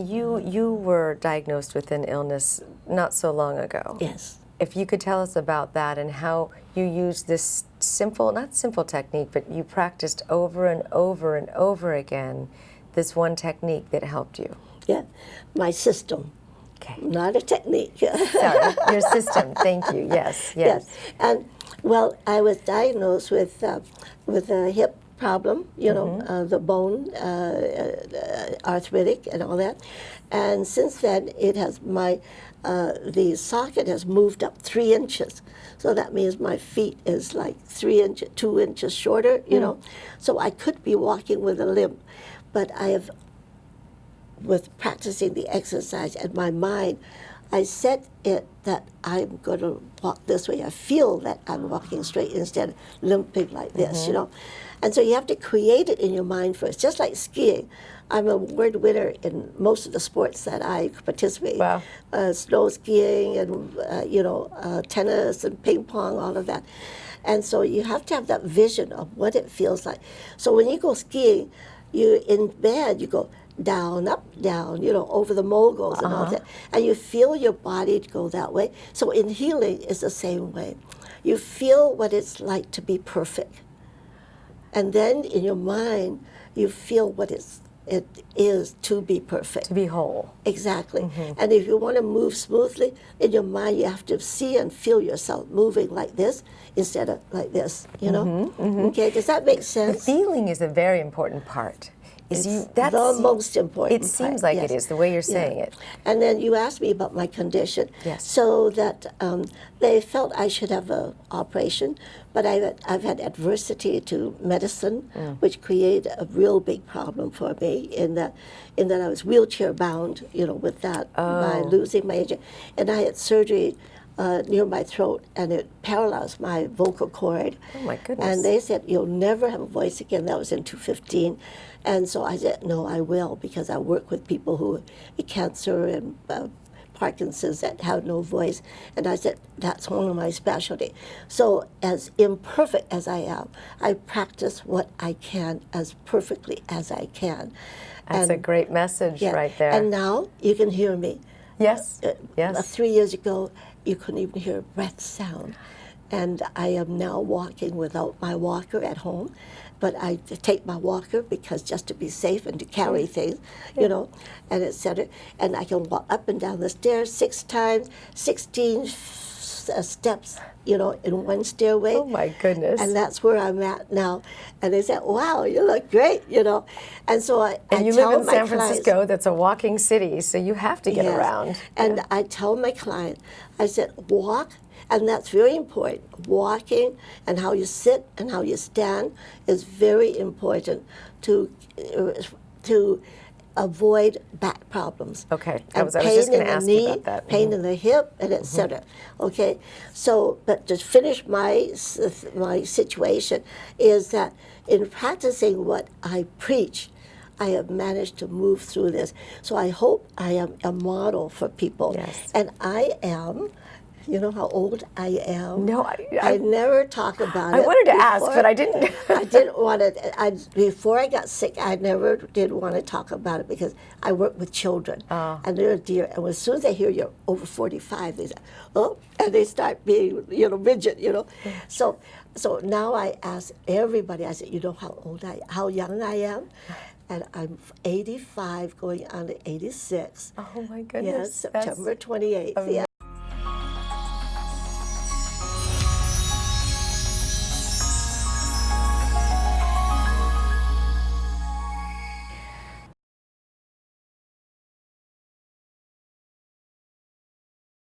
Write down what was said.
You were diagnosed with an illness not so long ago. Yes. If you could tell us about that and how you used this simple, not simple technique, but you practiced over and over and over again this one technique that helped you. Yeah, my system. Okay. Not a technique. Sorry, your system. Thank you. Yes, yes. And well, I was diagnosed with a hip problem, you know, the bone, arthritic and all that. And since then, it has the socket has moved up 3 inches. So that means my feet is like 2 inches shorter, you know. So I could be walking with a limp, but I have, with practicing the exercise and my mind, I set it that I'm going to walk this way. I feel that I'm walking straight instead of limping like this, you know. And so you have to create it in your mind first, just like skiing. I'm a award winner in most of the sports that I participate in. Wow. Snow skiing and, tennis and ping pong, all of that. And so you have to have that vision of what it feels like. So when you go skiing, you in bed, you go down, up, down, you know, over the moguls and all that. And you feel your body go that way. So in healing, it's the same way. You feel what it's like to be perfect. And then in your mind, you feel what it is to be perfect. To be whole. Exactly. And if you want to move smoothly, in your mind, you have to see and feel yourself moving like this instead of like this, you know? Okay, does that make sense? The feeling is a very important part. That's the most important It seems like it is, the way you're saying it. And then you asked me about my condition. Yes. So that they felt I should have an operation, but I've had adversity to medicine, which created a real big problem for me in that I was wheelchair bound, you know, with that by losing my agent. And I had surgery near my throat, and it paralyzed my vocal cord. Oh, my goodness. And they said, you'll never have a voice again. That was in 2015. And so I said, no, I will, because I work with people who have cancer and Parkinson's that have no voice. And I said, that's one of my specialty. So as imperfect as I am, I practice what I can as perfectly as I can. That's a great message right there. And now you can hear me. Yes, yes. 3 years ago, you couldn't even hear a breath sound. And I am now walking without my walker at home. But I take my walker because just to be safe and to carry things, you know, and et cetera. And I can walk up and down the stairs 6 times, 16 steps, you know, in one stairway. Oh, my goodness. And that's where I'm at now. And they said, wow, you look great, you know. And so I And you tell live in my San clients, Francisco, that's a walking city, so you have to get around. And I tell my client, I said, walk. And that's very important. Walking and how you sit and how you stand is very important to avoid back problems. Okay, I was just going to ask you about that. Pain in the hip, and etc. Okay, so but to finish my situation is that in practicing what I preach, I have managed to move through this. So I hope I am a model for people. Yes. And I am. You know how old I am? No, I never talk about it. I wanted to ask, but I didn't. I didn't want to. Before I got sick, I never did want to talk about it because I work with children, and they're dear. And as soon as they hear you're over 45, they say, "Oh," and they start being, you know, rigid, you know. So now I ask everybody. I said, "You know how young I am?" And I'm 85, going on to 86. Oh my goodness! Yes, September 28th. Yeah.